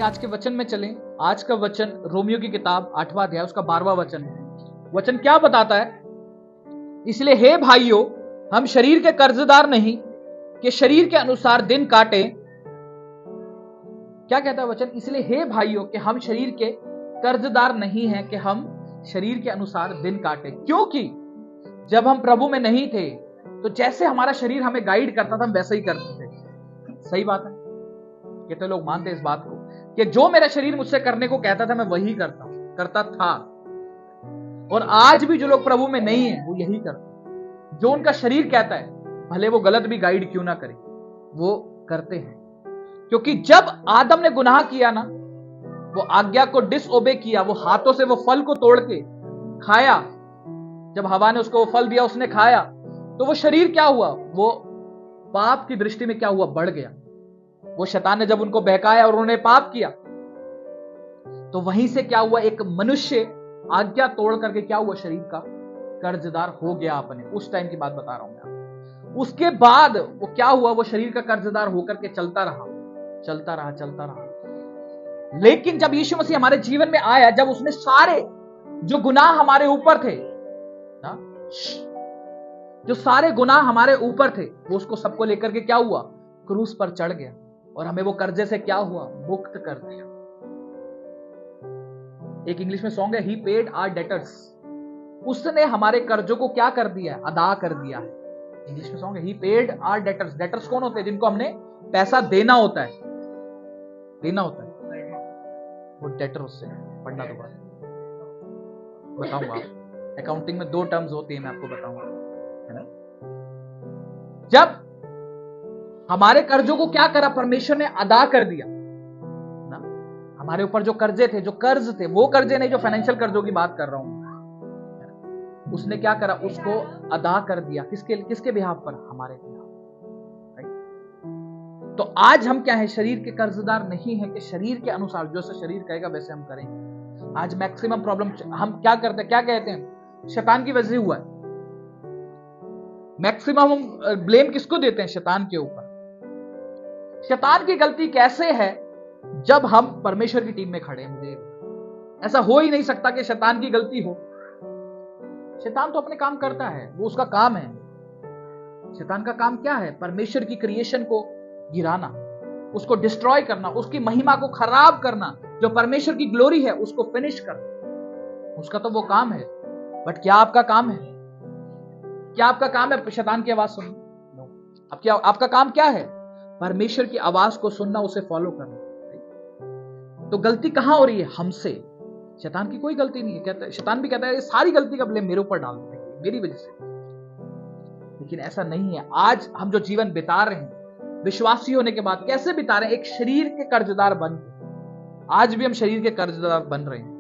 आज के वचन में चलें। आज का वचन रोमियो की किताब 8वां अध्याय उसका 12वां वचन है। वचन क्या बताता है? इसलिए हे भाइयों, हम शरीर के कर्जदार नहीं कि शरीर के अनुसार दिन काटे। क्या कहता है वचन? इसलिए हे भाइयों कि हम शरीर के कर्जदार नहीं हैं कि हम शरीर के अनुसार दिन काटे, क्योंकि जब हम प्रभु में नहीं थे तो जैसे हमारा शरीर हमें गाइड करता था हम वैसे ही करते थे। सही बात है। कितने लोग मानते हैं इस बात को कि जो मेरा शरीर मुझसे करने को कहता था मैं वही करता था। और आज भी जो लोग प्रभु में नहीं है वो यही करते, जो उनका शरीर कहता है, भले वो गलत भी गाइड क्यों ना करे, वो करते हैं। क्योंकि जब आदम ने गुनाह किया ना, वो आज्ञा को डिसओबे किया, वो हाथों से वो फल को तोड़ के खाया। जब हवा ने उसको वो फल दिया, उसने खाया, तो वो शरीर क्या हुआ? वो पाप की दृष्टि में क्या हुआ? बढ़ गया। वो शैतान ने जब उनको बहकाया और उन्होंने पाप किया, तो वहीं से क्या हुआ? एक मनुष्य आज्ञा तोड़ करके क्या हुआ? शरीर का कर्जदार हो गया अपने। उस टाइम की बात बता रहा हूं मैं। उसके बाद वो क्या हुआ? वो शरीर का कर्जदार होकर के चलता रहा। लेकिन जब यीशु मसीह हमारे जीवन में आया, जब उसने सारे जो गुनाह हमारे ऊपर थे ना, जो सारे गुनाह हमारे ऊपर थे, वो उसको सबको लेकर के क्या हुआ? क्रूस पर चढ़ गया और हमें वो कर्जे से क्या हुआ? मुक्त कर दिया। एक इंग्लिश में सॉन्ग है, ही पेड आवर डेटर्स। उसने हमारे कर्जों को क्या कर दिया? अदा कर दिया है। इंग्लिश में सॉन्ग है, ही पेड आवर डेटर्स। डेटर्स कौन होते हैं? जिनको हमने पैसा देना होता है। वो डेटर उससे पढ़ना तो बात बताऊंगा। अकाउंटिंग में 2 टर्म्स होती है, मैं आपको बताऊंगा, है ना। जब हमारे कर्जों को क्या करा? परमेश्वर ने अदा कर दिया ना। हमारे ऊपर जो कर्जे थे, जो कर्ज थे, वो कर्जे नहीं जो फाइनेंशियल कर्जों की बात कर रहा हूं, उसने क्या करा? उसको अदा कर दिया। किसके बिहाफ पर? हमारे बिहाफ। तो आज हम क्या है? शरीर के कर्जदार नहीं है कि शरीर के अनुसार जो से शरीर कहेगा वैसे हम करेंगे। आज मैक्सिमम प्रॉब्लम हम क्या करते हैं? क्या कहते हैं? शैतान की वजह से हुआ है। मैक्सिमम हम ब्लेम किसको देते हैं? शैतान के ऊपर। शैतान की गलती कैसे है? जब हम परमेश्वर की टीम में खड़े हैं। मुझे ऐसा हो ही नहीं सकता कि शैतान की गलती हो। शैतान तो अपने काम करता है, वो उसका काम है। शैतान का काम क्या है? परमेश्वर की क्रिएशन को गिराना, उसको डिस्ट्रॉय करना, उसकी महिमा को खराब करना, जो परमेश्वर की ग्लोरी है उसको फिनिश करना। उसका तो वो काम है। बट क्या आपका काम है? क्या आपका काम है शैतान की आवाज सुनना? अब क्या आपका काम क्या है? परमेश्वर की आवाज को सुनना, उसे फॉलो करना। तो गलती कहां हो रही है? हमसे। शैतान की कोई गलती नहीं है। कहता है, शैतान भी कहता है सारी गलती का ब्लेम मेरे ऊपर डाल दो, मेरी वजह से। लेकिन ऐसा नहीं है। आज हम जो जीवन बिता रहे हैं विश्वासी होने के बाद, कैसे बिता रहे हैं? एक शरीर के कर्जदार बन के। आज भी हम शरीर के कर्जदार बन रहे हैं।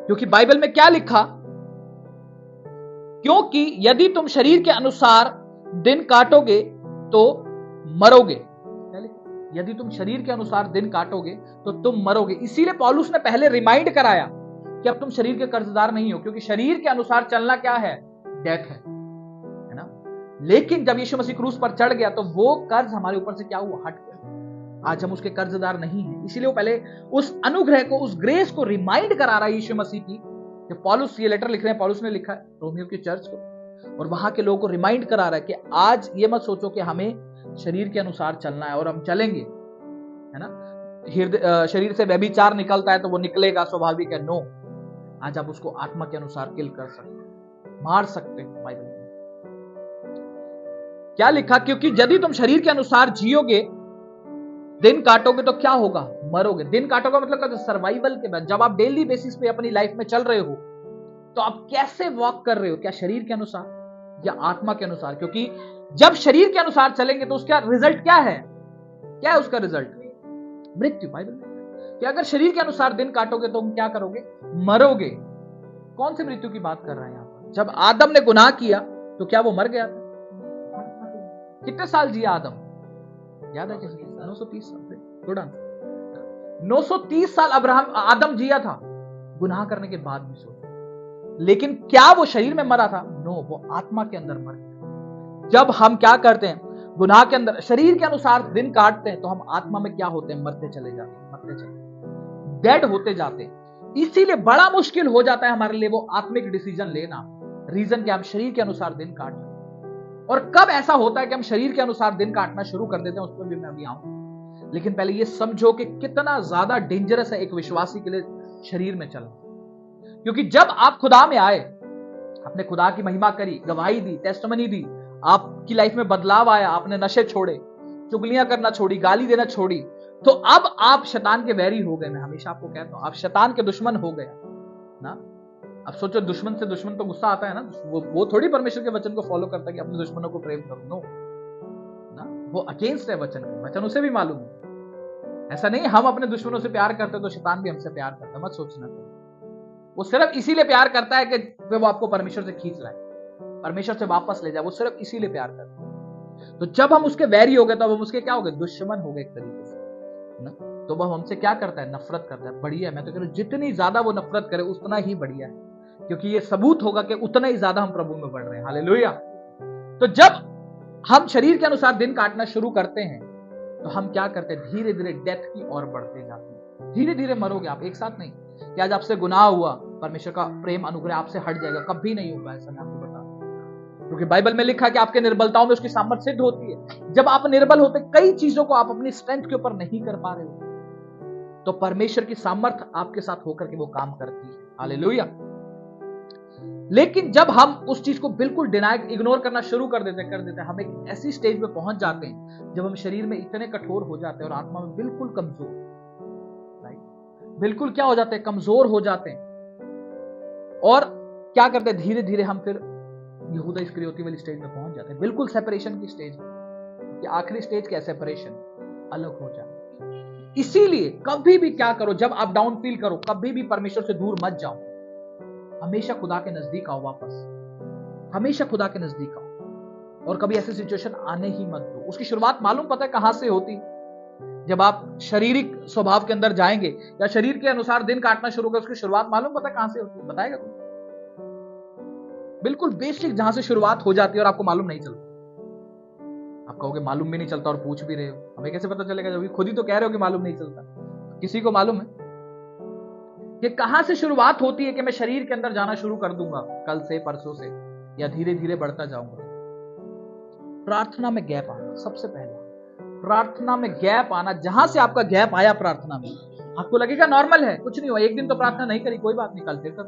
क्योंकि बाइबल में क्या लिखा? क्योंकि यदि तुम शरीर के अनुसार दिन काटोगे तो मरोगे। यदि तुम शरीर के अनुसार दिन काटोगे तो तुम मरोगे। इसीलिए पौलुस ने पहले रिमाइंड कराया कि अब तुम शरीर के कर्जदार नहीं हो, क्योंकि शरीर के अनुसार चलना क्या है? डेथ है ना। लेकिन जब यीशु मसीह क्रूस पर चढ़ गया तो वो कर्ज हमारे ऊपर से क्या हुआ? हट गया। आज हम उसके कर्जदार नहीं हैं। इसीलिए वो पहले उस अनुग्रह को, उस ग्रेस को रिमाइंड करा रहा है यीशु मसीह की। जब पौलुस ये लेटर लिख रहे हैं, पौलुस ने लिखा है रोमियो की चर्च को, और वहां के लोगों को रिमाइंड करा रहा है कि आज ये मत सोचो कि हमें शरीर के अनुसार चलना है और हम चलेंगे, है ना। शरीर से व्यभिचार निकलता है तो वो निकलेगा, स्वाभाविक है। नो, आज आप उसको आत्मा के अनुसार किल कर सकते हैं, मार सकते हैं। बाइबल में क्या लिखा? क्योंकि यदि तुम शरीर के अनुसार जियोगे, दिन काटोगे तो क्या होगा? मरोगे। दिन काटोगे मतलब सर्वाइवल के बाद, जब आप डेली बेसिस पे अपनी लाइफ में चल रहे हो तो आप कैसे वॉक कर रहे हो? क्या शरीर के अनुसार या आत्मा के अनुसार? क्योंकि जब शरीर के अनुसार चलेंगे तो उसका रिजल्ट क्या है? क्या है उसका रिजल्ट? मृत्यु। बाइबल में कि अगर शरीर के अनुसार दिन काटोगे तो तुम क्या करोगे? मरोगे। कौन सी मृत्यु की बात कर रहे हैं यहां पर? जब आदम ने गुनाह किया तो क्या वो मर गया था? कितने साल जिया आदम? याद है? 930 साल। Good answer. 930 साल आदम जिया था गुनाह करने के बाद भी। सोचो, लेकिन क्या वो शरीर में मरा था? नो, वो आत्मा के अंदर मर गया। जब हम क्या करते हैं? गुनाह के अंदर शरीर के अनुसार दिन काटते हैं तो हम आत्मा में क्या होते हैं, मरते चले जाते हैं, मरते चले, डेड होते जाते हैं। इसीलिए बड़ा मुश्किल हो जाता है हमारे लिए वो आत्मिक डिसीजन लेना। रीजन क्या, हम शरीर के अनुसार दिन काट रहे हैं। और कब ऐसा होता है कि हम शरीर के अनुसार दिन काटना शुरू कर देते हैं, उस पर भी मैं अभी आऊंगा। लेकिन पहले ये समझो कि कितना ज्यादा डेंजरस है एक विश्वासी के लिए शरीर में चलना। क्योंकि जब आप खुदा में आए, आपने खुदा की महिमा करी, गवाही दी, टेस्टमनी दी, आपकी लाइफ में बदलाव आया, आपने नशे छोड़े, चुगलियां करना छोड़ी, गाली देना छोड़ी, तो अब आप शैतान के वैरी हो गए। मैं हमेशा आपको कहता हूं, आप शैतान के दुश्मन हो गए ना। अब सोचो, दुश्मन से दुश्मन तो गुस्सा आता है ना, वो थोड़ी परमेश्वर के वचन को फॉलो करता है कि अपने दुश्मनों को प्रेम करो, नो ना, वो अगेंस्ट है वचन के। वचन उसे भी मालूम है। ऐसा नहीं हम अपने दुश्मनों से प्यार करते तो शैतान भी हमसे प्यार करता, मत सोचना। वो सिर्फ इसीलिए प्यार करता है कि वो आपको परमेश्वर से खींच लाए, परमेश्वर से वापस ले जाए, वो सिर्फ इसीलिए प्यार करता है। तो जब हम उसके वैरी हो गए तो हम उसके क्या हो गए, दुश्मन हो गए एक तरीके से ना। तो वह हमसे क्या करता है, नफरत करता है। बढ़िया है, मैं तो कह रहा हूं जितनी ज्यादा वो नफरत करे उतना ही बढ़िया है, क्योंकि ये सबूत होगा कि उतना ही ज्यादा हम प्रभु में बढ़ रहे हैं। हालेलुया। तो जब हम शरीर के अनुसार दिन काटना शुरू करते हैं तो हम क्या करते हैं, धीरे धीरे डेथ की ओर बढ़ते जाते हैं। धीरे धीरे मरोगे आप, एक साथ नहीं कि आज आपसे गुनाह हुआ परमेश्वर का प्रेम अनुग्रह आपसे हट जाएगा, कभी नहीं होगा ऐसा, मैं आपको बता। क्योंकि बाइबल में लिखा है कि आपके निर्बलताओं में उसकी सामर्थ सिद्ध होती है। जब आप निर्बल होते, कई चीजों को आप अपनी स्ट्रेंथ के ऊपर नहीं कर पा रहे हो, तो परमेश्वर की सामर्थ आपके साथ होकर के वो काम करती है। हालेलुया। लेकिन जब हम उस चीज को बिल्कुल डिनाई, इग्नोर करना शुरू कर देते हैं, हम एक ऐसी स्टेज पे पहुंच जाते हैं जब हम शरीर में इतने कठोर हो जाते हैं और आत्मा में बिल्कुल कमजोर, बिल्कुल क्या हो जाते हैं, कमजोर हो जाते हैं। और क्या करते हैं, धीरे धीरे हम फिर यहूदा इस्करियोती वाली स्टेज में पहुंच जाते हैं, बिल्कुल सेपरेशन की स्टेज में। कि आखिरी स्टेज क्या है, सेपरेशन, अलग हो जाए। इसीलिए कभी भी क्या करो, जब आप डाउन फील करो, कभी भी परमेश्वर से दूर मत जाओ, हमेशा खुदा के नजदीक आओ वापस, हमेशा खुदा के नजदीक आओ। और कभी ऐसी सिचुएशन आने ही मत दो। उसकी शुरुआत मालूम पता है कहां से होती, जब आप शारीरिक स्वभाव के अंदर जाएंगे या शरीर के अनुसार दिन काटना शुरू करें, उसकी शुरुआत मालूम पता है कहां से होती है, बताएगा तुम? बिल्कुल बेसिक जहां से शुरुआत हो जाती है और आपको मालूम नहीं चलता। आप कहोगे मालूम भी नहीं चलता और पूछ भी रहे हो, हमें कैसे पता चलेगा, जब खुद ही तो कह रहे हो कि मालूम नहीं चलता। किसी को मालूम है कि कहां से शुरुआत होती है कि मैं शरीर के अंदर जाना शुरू कर दूंगा कल से, परसों से, या धीरे धीरे बढ़ता जाऊंगा? प्रार्थना में गैप आना, सबसे पहला प्रार्थना में गैप आना। जहां से आपका गैप आया प्रार्थना में, आपको लगेगा नॉर्मल है, कुछ नहीं हुआ, एक दिन तो प्रार्थना नहीं करी, कोई बात नहीं, कल फिर कर।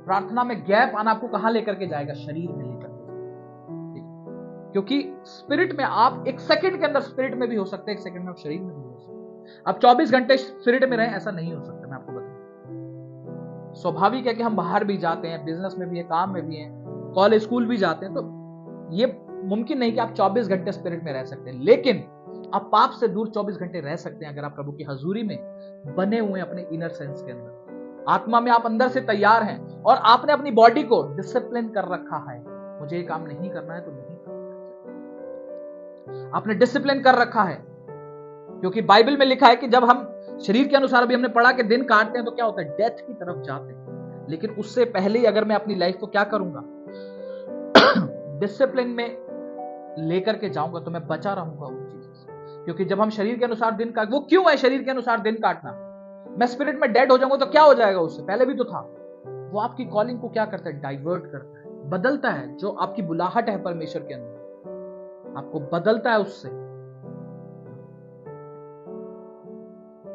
प्रार्थना में गैप आना आपको कहां लेकर के जाएगा, शरीर में लेकर के। क्योंकि स्पिरिट में आप एक सेकंड के अंदर स्पिरिट में भी हो सकते हैं, एक सेकंड में आप शरीर में भी हो सकते हैं। आप 24 घंटे स्पिरिट में रहें, ऐसा नहीं हो सकता, मैं आपको बताऊं। स्वाभाविक है कि हम बाहर भी जाते हैं, बिजनेस में भी है, काम में भी है, कॉलेज स्कूल भी जाते हैं, तो ये मुमकिन नहीं कि आप 24 घंटे स्पिरिट में रह सकते हैं। लेकिन आप पाप से दूर 24 घंटे रह सकते हैं अगर आप प्रभु की हजूरी में बने हुए अपने इनर सेंस के अंदर। आत्मा में आप अंदर से तैयार हैं और आपने अपनी बॉडी को डिसिप्लिन कर रखा है, मुझे ये काम नहीं करना है तो नहीं करना है, आपने डिसिप्लिन कर रखा है। क्योंकि बाइबल में लिखा है कि जब हम शरीर के अनुसार, भी हमने पढ़ा कि दिन काटते हैं तो क्या होता है, डेथ की तरफ जाते हैं। लेकिन उससे पहले ही अगर मैं अपनी लाइफ को क्या करूंगा, डिसिप्लिन में लेकर के जाऊंगा, तो मैं बचा रहूंगा उन चीजों से। क्योंकि जब हम शरीर के अनुसार दिन काट, वो क्यों है शरीर के अनुसार दिन काटना, मैं स्पिरिट में डेड हो जाऊंगा तो क्या हो जाएगा, उससे पहले भी तो था। वो आपकी कॉलिंग को क्या करता है, डाइवर्ट करता है, बदलता है। जो आपकी बुलाहट है परमेश्वर के अंदर, आपको बदलता है उससे।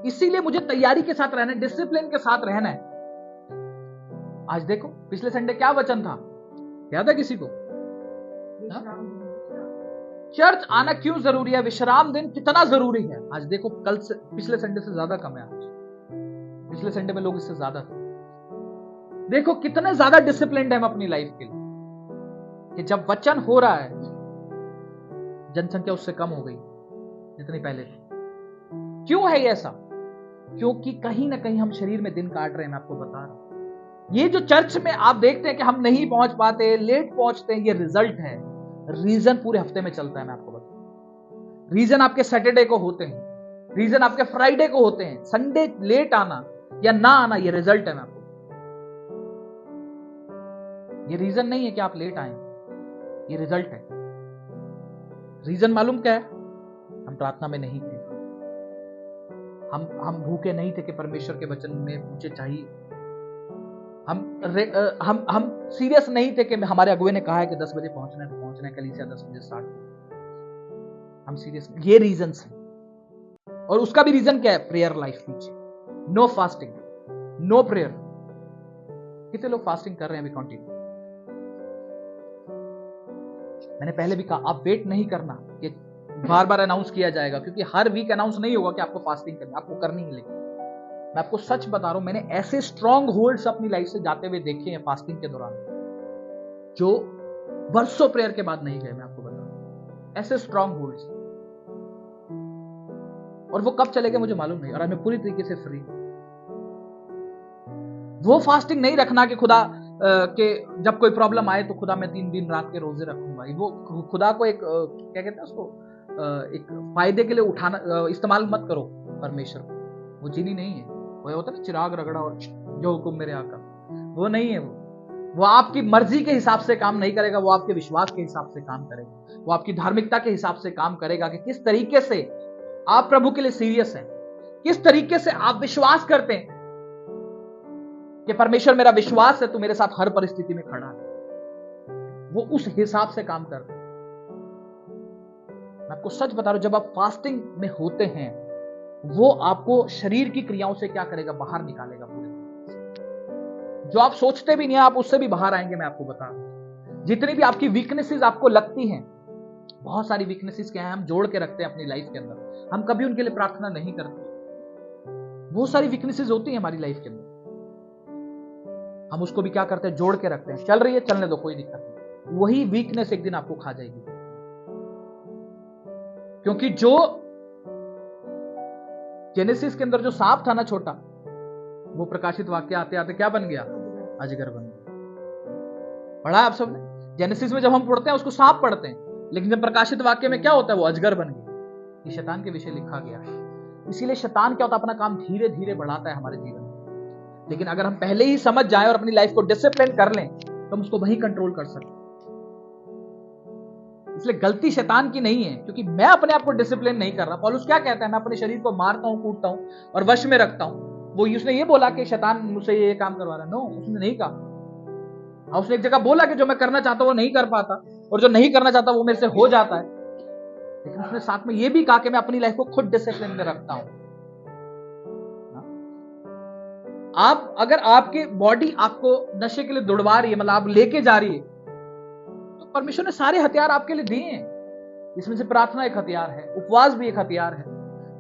इसीलिए मुझे तैयारी के साथ रहना है, डिसिप्लिन के साथ रहना है। आज देखो पिछले संडे क्या वचन था, याद है किसी को? चर्च आना क्यों जरूरी है, विश्राम दिन कितना जरूरी है। आज देखो कल से, पिछले संडे से ज्यादा कम है आज, पिछले संडे में लोग इससे ज्यादा थे। देखो कितने ज्यादा डिसिप्लिन्ड है हम अपनी लाइफ के लिए, कि जब वचन हो रहा है, जनसंख्या उससे कम हो गई जितनी पहले थी। क्यों है ये ऐसा? क्योंकि कहीं ना कहीं हम शरीर में दिन काट रहे हैं। मैं आपको बता रहा हूं, ये जो चर्च में आप देखते हैं कि हम नहीं पहुंच पाते, लेट पहुंचते हैं, ये रिजल्ट है। रीजन पूरे हफ्ते में चलता है, मैं आपको बता रहा हूं। रीजन आपके सैटरडे को होते हैं, रीजन आपके फ्राइडे को होते हैं। संडे लेट आना या ना आना, ये रिजल्ट है। मैं आपको, ये रीजन नहीं है कि आप लेट आए, ये रिजल्ट है। रीजन मालूम क्या है? हम प्रार्थना में नहीं थे, हम भूखे नहीं थे कि परमेश्वर के वचन में मुझे चाहिए, हम सीरियस नहीं थे कि हमारे अगुए ने कहा है कि 10 बजे पहुंचना है तो पहुंचना है, कलीसिया 10 बजे स्टार्ट। हम सीरियस, ये रीजन है। और उसका भी रीजन क्या है? प्रेयर लाइफ पीछे, नो फास्टिंग, नो प्रेयर। कितने लोग फास्टिंग कर रहे हैं अभी कंटिन्यू? मैंने पहले भी कहा, आप वेट नहीं करना कि बार बार अनाउंस किया जाएगा, क्योंकि हर वीक अनाउंस नहीं होगा कि आपको फास्टिंग करनी, आपको करनी ही। लेकिन मैं आपको सच बता रहा हूं, मैंने ऐसे स्ट्रॉन्ग होल्ड्स अपनी लाइफ से जाते हुए देखे हैं फास्टिंग के दौरान, जो बरसों प्रेयर के बाद नहीं गए। मैं आपको बता रहा हूं, ऐसे स्ट्रॉन्ग होल्ड्स। और वो कब चले गए मुझे मालूम नहीं, और मैं पूरी तरीके से फ्री। वो फास्टिंग नहीं रखना कि खुदा के जब कोई प्रॉब्लम आए तो खुदा मैं 3 दिन रात के रोजे रखूंगा। वो खुदा को एक क्या कहते हैं उसको, एक फायदे के लिए उठाना, इस्तेमाल मत करो परमेश्वर को। वो जीनी नहीं है। वो होता है ना, चिराग रगड़ा और जो हुक्म मेरे आका, वो नहीं है। वो आपकी मर्जी के हिसाब से काम नहीं करेगा, वो आपके विश्वास के हिसाब से काम करेगा, वो आपकी धार्मिकता के हिसाब से काम करेगा कि किस तरीके से आप प्रभु के लिए सीरियस हैं, किस तरीके से आप विश्वास करते हैं कि परमेश्वर मेरा विश्वास है, तू मेरे साथ हर परिस्थिति में खड़ा है। वो उस हिसाब से काम करते हैं। मैं आपको सच बता रहा हूं, जब आप फास्टिंग में होते हैं, वो आपको शरीर की क्रियाओं से क्या करेगा? बाहर निकालेगा पूरे। जो आप सोचते भी नहीं, आप उससे भी बाहर आएंगे। मैं आपको बता रहा हूं, जितनी भी आपकी वीकनेसेस आपको लगती हैं, बहुत सारी वीकनेसेस क्या है हम जोड़ के रखते हैं अपनी लाइफ के अंदर, हम कभी उनके लिए प्रार्थना नहीं करते। बहुत सारी वीकनेसेस होती हैं हमारी लाइफ के अंदर, हम उसको भी क्या करते हैं? जोड़ के रखते हैं। चल रही है, चलने दो, कोई दिक्कत नहीं। वही वीकनेस एक दिन आपको खा जाएगी, क्योंकि जो जेनेसिस के अंदर जो सांप था ना छोटा, वो प्रकाशित वाक्य आते आते क्या बन गया? अजगर बन गया। पढ़ा आप सबने? जेनेसिस में जब हम पढ़ते हैं उसको सांप पढ़ते हैं, लेकिन जब प्रकाशित वाक्य में क्या होता है? वो अजगर बन गया। ये शैतान के विषय लिखा गया। इसीलिए शैतान क्या होता है? अपना काम धीरे धीरे बढ़ाता है हमारे जीवन में। लेकिन अगर हम पहले ही समझ जाएं और अपनी लाइफ को डिसिप्लिन कर लें, तो हम उसको वही कंट्रोल कर सकते हैं। इसलिए गलती शैतान की नहीं है, क्योंकि मैं अपने आप को डिसिप्लिन नहीं कर रहा। पौलुस क्या कहता है? मैं अपने शरीर को मारता हूं, कूटता हूं और वश में रखता हूं। वो उसने ये बोला कि शैतान मुझसे ये काम करवा रहा है? नो, उसने नहीं कहा। उसने एक जगह बोला कि जो मैं करना चाहता हूं वो नहीं कर पाता, और जो नहीं करना चाहता वो मेरे से हो जाता है। लेकिन उसने साथ में ये भी कहा कि मैं अपनी लाइफ को खुद डिसिप्लिन में रखता हूं। आप अगर आपकी बॉडी आपको नशे के लिए दौड़वा रही है, मतलब आप लेके जा रही है, तो परमेश्वर ने सारे हथियार आपके लिए दिए हैं। इसमें से प्रार्थना एक हथियार है, उपवास भी एक हथियार है,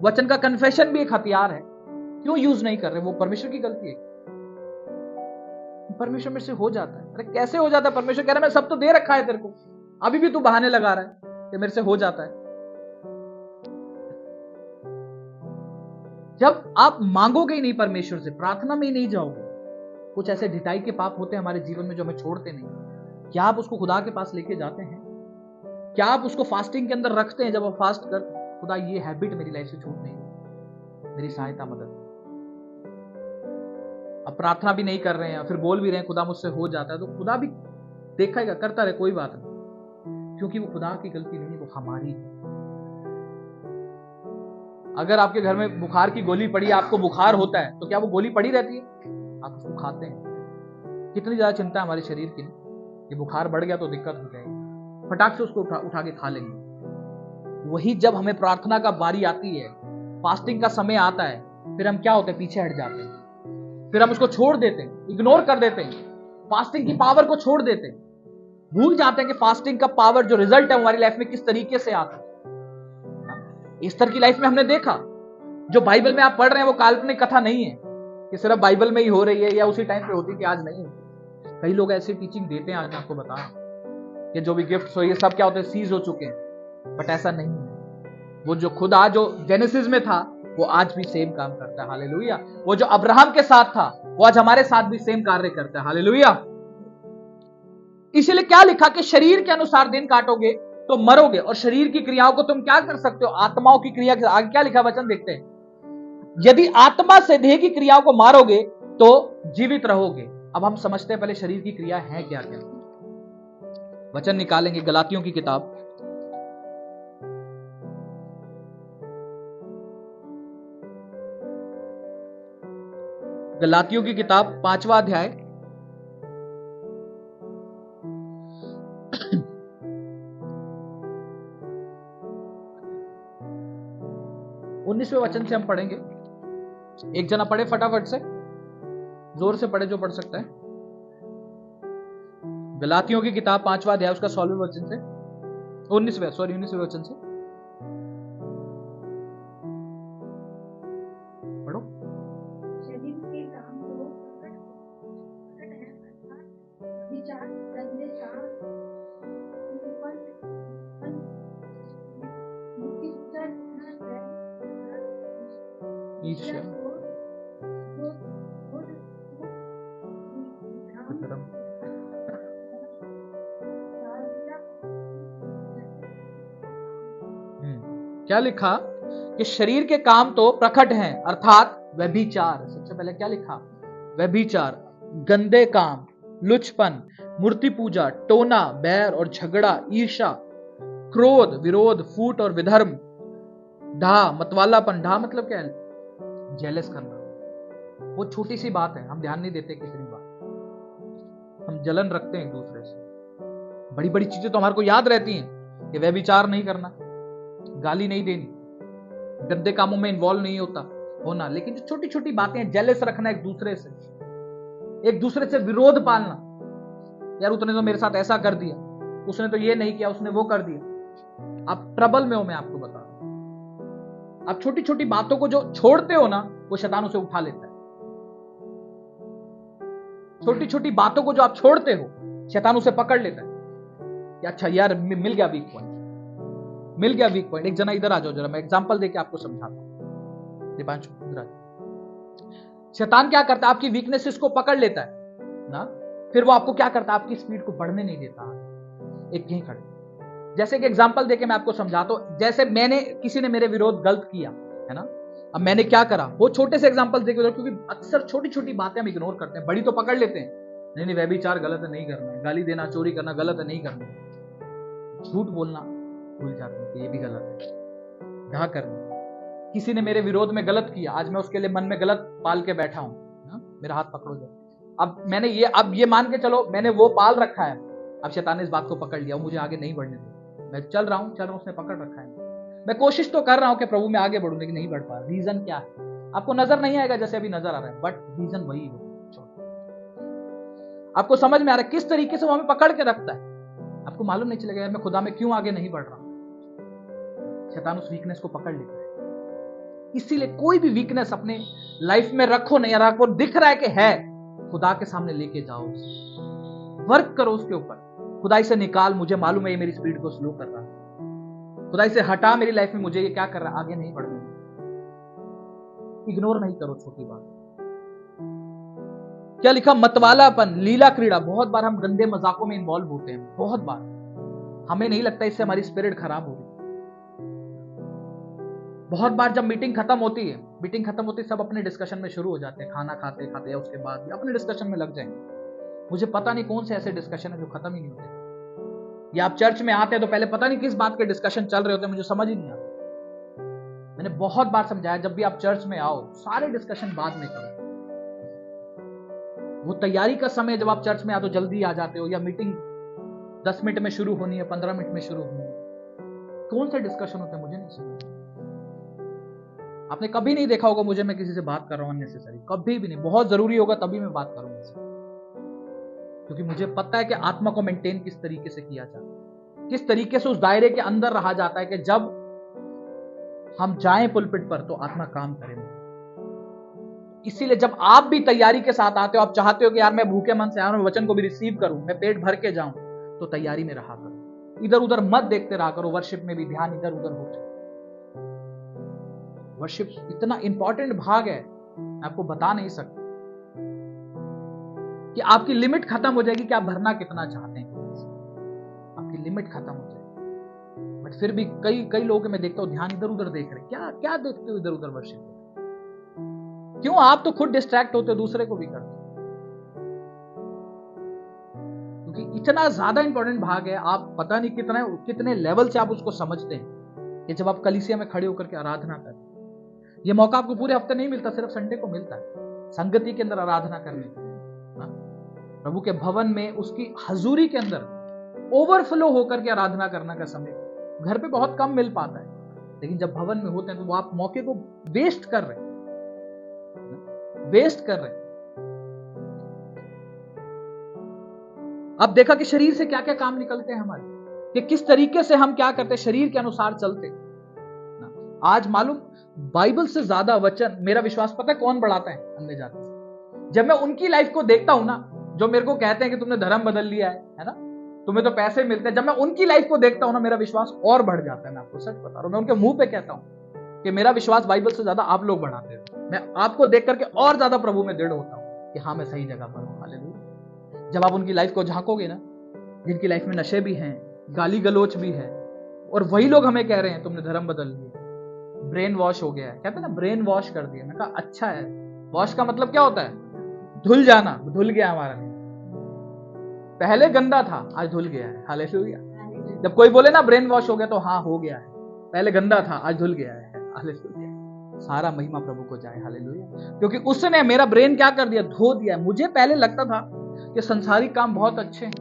वचन का कन्फेशन भी एक हथियार है। क्यों यूज नहीं कर रहे? वो परमेश्वर की गलती है। परमेश्वर में से हो जाता है। अरे कैसे हो जाता है? परमेश्वर कह रहा है मैं सब तो दे रखा है तेरे को, अभी भी तू बहाने लगा रहा है कि मेरे से हो जाता है। जब आप मांगोगे ही नहीं परमेश्वर से, प्रार्थना में ही नहीं जाओगे, कुछ ऐसे ढिठाई के पाप होते हैं हमारे जीवन में जो हमें छोड़ते नहीं। क्या आप उसको खुदा के पास लेके जाते हैं? क्या आप उसको फास्टिंग के अंदर रखते हैं? जब आप फास्ट करते हैं, खुदा ये हैबिट मेरी लाइफ से छूट नहीं, मेरी सहायता मदद। अब प्रार्थना भी नहीं कर रहे हैं, फिर बोल भी रहे हैं खुदा मुझसे हो जाता है, तो खुदा भी देखेगा, करता रहे, कोई बात नहीं, क्योंकि वो खुदा की गलती नहीं, वो हमारी है। अगर आपके घर में बुखार की गोली पड़ी, आपको बुखार होता है, तो क्या वो गोली पड़ी रहती है? आप उसको खाते हैं। कितनी ज्यादा चिंता है हमारे शरीर की, कि बुखार बढ़ गया तो दिक्कत हो जाएगी, फटाक से उसको उठा के खा लेंगे। वही जब हमें प्रार्थना का बारी आती है, फास्टिंग का समय आता है, फिर हम क्या होते हैं? पीछे हट जाते हैं, फिर हम उसको छोड़ देते हैं, इग्नोर कर देते हैं, फास्टिंग की पावर को छोड़ देते हैं, भूल जाते हैं कि फास्टिंग का पावर जो रिजल्ट है हमारी लाइफ में किस तरीके से आता है। इस तरह की लाइफ में हमने देखा, जो बाइबल में आप पढ़ रहे हैं वो काल्पनिक कथा नहीं है कि सिर्फ बाइबल में ही हो रही है या उसी टाइम पे होती थी, आज नहीं। कई लोग ऐसी टीचिंग देते हैं, आज मैं आपको बता कि जो भी गिफ्ट्स हो ये सब क्या होते हैं? सीज हो चुके हैं, बट ऐसा नहीं है। वो जो खुदा जो जेनेसिस में था वो आज भी सेम काम करता है। हालेलुया। वो जो अब्राहम के साथ था वो आज हमारे साथ भी सेम कार्य करता है। हालेलुया। इसलिए क्या लिखा कि शरीर के अनुसार दिन काटोगे तो मरोगे, और शरीर की क्रियाओं को तुम क्या कर सकते हो? आत्माओं की क्रिया के आगे क्या लिखा? वचन देखते हैं, यदि आत्मा से देह की क्रियाओं को मारोगे तो जीवित रहोगे। अब हम समझते हैं पहले शरीर की क्रिया है क्या क्या। वचन निकालेंगे, गलातियों की किताब गलातियों की किताब 5वां अध्याय 19वें वचन से हम पढ़ेंगे। एक जना पढ़े फटाफट से, जोर से पढ़े जो पढ़ सकता है। गलातियों की किताब 5वां अध्याय उसका 16वें वचन से, 19वें वचन से पढ़ो। शरीर के काम तो प्रकट है, अर्थात विचार, गंदे काम, ईर्ष्या, क्या लिखा कि शरीर के काम तो प्रकट हैं, अर्थात व्यभिचार। सबसे पहले क्या लिखा? व्यभिचार, गंदे काम, लुचपन, मूर्ति पूजा, टोना, बैर और झगड़ा, ईर्ष्या, क्रोध, विरोध, फूट और विधर्म, ढा, मतवालापन। ढा मतलब क्या है? जेलस करना। वो छोटी सी बात है, हम ध्यान नहीं देते कितनी बात हम जलन रखते हैं एक दूसरे से। बड़ी बड़ी चीजें तो हमारे को याद रहती हैं कि व्यभिचार नहीं करना, गाली नहीं देनी, गंदे कामों में इन्वॉल्व नहीं होना, लेकिन जो छोटी छोटी बातें हैं, जेलस रखना एक दूसरे से विरोध पालना। यार उसने तो मेरे साथ ऐसा कर दिया, उसने तो ये नहीं किया, उसने वो कर दिया। आप ट्रबल में हो, मैं आपको बता रहा हूं। आप छोटी छोटी बातों को जो छोड़ते हो ना, वो शैतान उसे उठा लेता है। छोटी छोटी बातों को जो आप छोड़ते हो, शैतान उसे पकड़ लेता है कि अच्छा यार मिल गया वीक पॉइंट। एक जना इधर आ जाओ जरा, मैं एग्जांपल देके आपको समझाता हूं। दीपांशु इधर आ जाओ। शैतान क्या करता है? आपकी वीकनेसेस को पकड़ लेता है ना, फिर वो आपको क्या करता है? आपकी स्पीड को बढ़ने नहीं देता। एक यहीं खड़े, जैसे कि एग्जांपल देके मैं आपको समझाता हूं। जैसे किसी ने मेरे विरोध गलत किया है ना, अब मैंने क्या करा, वो छोटे से एग्जांपल देके, क्योंकि अक्सर छोटी छोटी बातें हम इग्नोर करते हैं, बड़ी तो पकड़ लेते हैं। नहीं व्यभिचार गलत है, नहीं करना है। गाली देना, चोरी करना गलत है, नहीं करना है। झूठ बोलना भूल जाते हैं कि ये भी गलत है। ढा करना, किसी ने मेरे विरोध में गलत किया, आज मैं उसके लिए मन में गलत पाल के बैठा हूं ना, मेरा हाथ पकड़ो जाए। अब ये मान के चलो मैंने वो पाल रखा है। अब शैतान ने इस बात को पकड़ लिया, मुझे आगे नहीं बढ़ने दे। मैं चल रहा हूं, उसने पकड़ रखा है। मैं कोशिश तो कर रहा हूं कि प्रभु में आगे बढ़ूं, लेकिन नहीं बढ़ पा रहा। रीजन क्या है? आपको नजर नहीं आएगा जैसे अभी नजर आ रहा है, बट रीजन वही हो। आपको समझ में आ रहा है किस तरीके से वो हमें पकड़ के रखता है? आपको मालूम नहीं चलेगा यार मैं खुदा में क्यों आगे नहीं बढ़ रहा हूं। शैतान उस वीकनेस को पकड़ लेता है। इसीलिए कोई भी वीकनेस अपने लाइफ में रखो नहीं, यार आपको दिख रहा है कि है, खुदा के सामने लेके जाओ, वर्क करो उसके ऊपर। खुदाई से निकाल, मुझे मालूम है ये मेरी स्पीड को स्लो कर रहा है। खुदाई से हटा मेरी लाइफ में, मुझे ये क्या कर रहा है, आगे नहीं बढ़ने। इग्नोर नहीं करो छोटी बात। क्या लिखा? मतवालापन, लीला क्रीड़ा। बहुत बार हम गंदे मजाकों में इन्वॉल्व होते हैं, बहुत बार हमें नहीं लगता इससे हमारी स्पिरिट खराब हो रही। बहुत बार जब मीटिंग खत्म होती है सब अपने डिस्कशन में शुरू हो जाते हैं, खाना खाते खाते या उसके बाद भी अपने डिस्कशन में लग जाएंगे। मुझे पता नहीं कौन से ऐसे डिस्कशन है जो खत्म ही नहीं होते। या आप चर्च में आते हैं तो पहले पता नहीं किस बात के डिस्कशन चल रहे होते हैं, मुझे समझ ही नहीं आता। मैंने बहुत बार समझाया, जब भी आप चर्च में आओ सारे डिस्कशन बाद में करो। वो तैयारी का समय जब आप चर्च में आओ तो जल्दी आ जाते हो, या मीटिंग 10 मिनट में शुरू होनी है, 15 मिनट में शुरू होनी है, कौन से डिस्कशन होते हैं मुझे नहीं समझ। आपने कभी नहीं देखा होगा मुझे मैं किसी से बात कर रहा हूं अननेसेसरी, कभी भी नहीं। बहुत जरूरी होगा तभी मैं बात करूंगा, क्योंकि मुझे पता है कि आत्मा को मेंटेन किस तरीके से किया जाता है, किस तरीके से उस दायरे के अंदर रहा जाता है कि जब हम जाएं पुलपिट पर तो आत्मा काम करे। इसीलिए जब आप भी तैयारी के साथ आते हो, आप चाहते हो कि यार मैं भूखे मन से आया हूं, वचन को भी रिसीव करूं, मैं पेट भर के जाऊं, तो तैयारी में रहा करो। इधर उधर मत देखते रहा करो। वर्शिप में भी ध्यान इधर उधर हो। वर्शिप इतना इंपॉर्टेंट भाग है, मैं आपको बता नहीं सकता। कि आपकी लिमिट खत्म हो जाएगी कि आप भरना कितना चाहते हैं, आपकी लिमिट खत्म हो जाएगी। बट फिर भी कई लोगों के मैं देखता हूं ध्यान इधर उधर देख रहे। क्या देखते हो इधर उधर वर्शिप? क्यों? आप तो खुद डिस्ट्रैक्ट होते हो, दूसरे को भी करते हो। क्योंकि इतना ज्यादा इंपॉर्टेंट भाग है, आप पता नहीं कितने लेवल से आप उसको समझते हैं कि जब आप कलीसिया में खड़े होकर के आराधना करें। यह मौका आपको पूरे हफ्ते नहीं मिलता, सिर्फ संडे को मिलता है। संगति के अंदर आराधना करने का, प्रभु के भवन में उसकी हजूरी के अंदर ओवरफ्लो होकर के आराधना करने का समय घर पे बहुत कम मिल पाता है, लेकिन जब भवन में होते हैं तो वो आप मौके को वेस्ट कर रहे हैं, वेस्ट कर रहे हैं। अब देखा कि शरीर से क्या क्या काम निकलते हैं हमारे, कि किस तरीके से हम क्या करते हैं, शरीर के अनुसार चलते। आज मालूम बाइबल से ज्यादा वचन, मेरा विश्वास पता है कौन बढ़ाता है? अन्य जाति से। जब मैं उनकी लाइफ को देखता हूं ना, जो मेरे को कहते हैं कि तुमने धर्म बदल लिया है ना, तुम्हें तो पैसे मिलते हैं, जब मैं उनकी लाइफ को देखता हूं ना, मेरा विश्वास और बढ़ जाता है। मैं आपको सच बता रहा हूं, मैं उनके मुंह पे कहता हूं कि मेरा विश्वास बाइबल से ज्यादा आप लोग बढ़ाते हो। मैं आपको देख करके और ज्यादा प्रभु में दृढ़ होता हूं कि हाँ, मैं सही जगह पर हूं। हालेलुया। जब आप उनकी लाइफ को झांकोगे ना, जिनकी लाइफ में नशे भी हैं, गाली गलोच भी है, और वही लोग हमें कह रहे हैं तुमने धर्म बदल लिया, ब्रेन वॉश हो गया है, कहते हैं ना ब्रेन वॉश कर दिया। मैं कहा अच्छा है, वॉश का मतलब क्या होता है? धुल जाना, धुल गया हमारा। पहले गंदा था, आज धुल गया है। हालेलुया। जब कोई बोले ना ब्रेन वॉश हो गया, तो हाँ हो गया है, पहले गंदा था आज धुल गया है। हालेलुया। सारा महिमा प्रभु को जाए। हालेलुया। क्योंकि उसने मेरा ब्रेन क्या कर दिया? धो दिया। मुझे पहले लगता था कि संसारिक काम बहुत अच्छे हैं,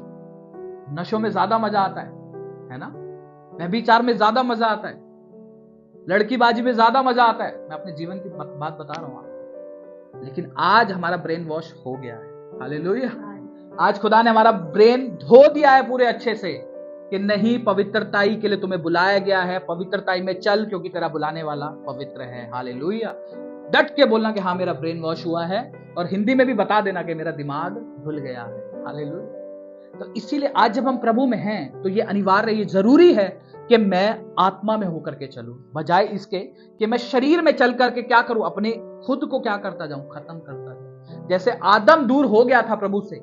नशों में ज्यादा मजा आता है ना, व्यभिचार में ज्यादा मजा आता है, लड़कीबाजी में ज्यादा मजा आता है। मैं अपने जीवन की बात बता रहा हूं आपको, लेकिन आज हमारा ब्रेन वॉश हो गया है। हालेलुया। आज खुदा ने हमारा ब्रेन धो दिया है पूरे अच्छे से, कि नहीं, पवित्रताई के लिए तुम्हें बुलाया गया है, पवित्रताई में चल, क्योंकि तेरा बुलाने वाला पवित्र है। हालेलुया। डट के बोलना कि हाँ मेरा ब्रेन वॉश हुआ है, और हिंदी में भी बता देना कि मेरा दिमाग धुल गया है। हालेलुया। तो इसीलिए आज जब हम प्रभु में हैं, तो ये अनिवार्य, ये जरूरी है कि मैं आत्मा में होकर के चलूं, बजाय इसके कि मैं शरीर में चल करके क्या करूं, अपने खुद को क्या करता जाऊं, खत्म करता जाऊं। जैसे आदम दूर हो गया था प्रभु से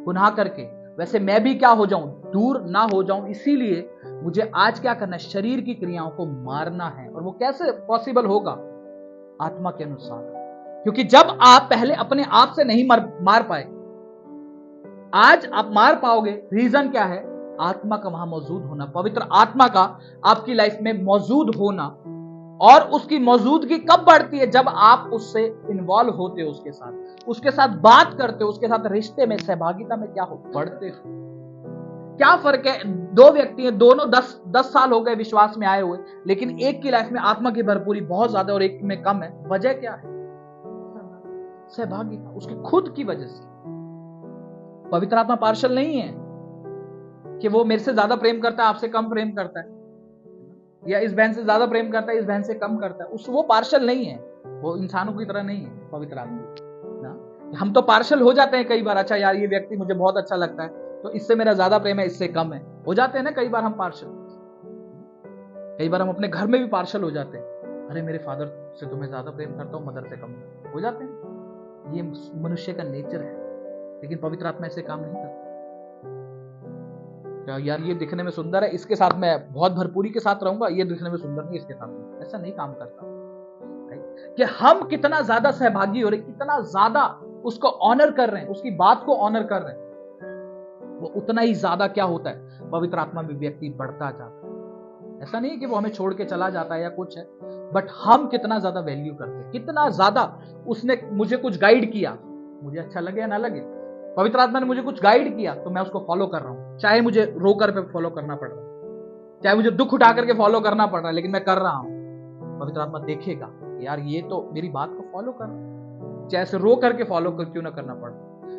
गुनाह करके, वैसे मैं भी क्या हो जाऊं, दूर ना हो जाऊं। इसीलिए मुझे आज क्या करना है, शरीर की क्रियाओं को मारना है। और वो कैसे पॉसिबल होगा? आत्मा के अनुसार। क्योंकि जब आप पहले अपने आप से नहीं मार पाए, आज आप मार पाओगे। रीजन क्या है? आत्मा का वहां मौजूद होना, पवित्र आत्मा का आपकी लाइफ में मौजूद होना। और उसकी मौजूदगी कब बढ़ती है? जब आप उससे इन्वॉल्व होते हो, उसके साथ बात करते हो, उसके साथ रिश्ते में, सहभागिता में क्या हो, बढ़ते हो। क्या फर्क है? दो व्यक्ति हैं, दोनों 10 साल हो गए विश्वास में आए हुए, लेकिन एक की लाइफ में आत्मा की भरपूरी बहुत ज्यादा और एक में कम है। वजह क्या है? सहभागिता, उसकी खुद की वजह से। पवित्र आत्मा पार्शल नहीं है कि वो मेरे से ज्यादा प्रेम करता है, आपसे कम प्रेम करता है, या इस बहन से ज्यादा प्रेम करता है, इस बहन से कम करता है। वो पार्शल नहीं है, वो इंसानों की तरह नहीं है। पवित्र आत्मा, हम तो पार्शल हो जाते हैं कई बार। अच्छा यार, ये व्यक्ति मुझे बहुत अच्छा लगता है, तो इससे मेरा ज्यादा प्रेम है, इससे कम है। हो जाते हैं ना कई बार हम पार्शल। कई बार हम अपने घर में भी पार्शल हो जाते हैं। अरे मेरे फादर से तो मैं ज्यादा प्रेम करता हूं, मदर से कम हो जाते हैं। ये मनुष्य का नेचर है, लेकिन पवित्र आत्मा ऐसे काम नहीं करता। यार ये दिखने में सुंदर है, इसके साथ मैं बहुत भरपूरी के साथ रहूंगा, ये दिखने में सुंदर नहीं, इसके साथ ऐसा नहीं काम करता। कि हम कितना ज्यादा सहभागी हो रहे, कितना ज्यादा उसको ऑनर कर रहे हैं, उसकी बात को ऑनर कर रहे हैं, वो उतना ही ज्यादा क्या होता है, पवित्र आत्मा में व्यक्ति बढ़ता जाता है। ऐसा नहीं कि वो हमें छोड़ के चला जाता है या कुछ है, बट हम कितना ज्यादा वैल्यू करते हैं, कितना ज्यादा उसने मुझे कुछ गाइड किया, मुझे अच्छा लगे या ना लगे, पवित्र आत्मा ने मुझे कुछ गाइड किया तो मैं उसको फॉलो कर रहा हूं। चाहे मुझे रो कर पे फॉलो करना पड़ रहा है, चाहे मुझे दुख उठा करके फॉलो करना पड़ रहा है, लेकिन मैं कर रहा हूं। पवित्र आत्मा देखेगा यार ये तो मेरी बात को फॉलो कर रहा है, चाहे से रो करके फॉलो कर क्यों ना करना पड़।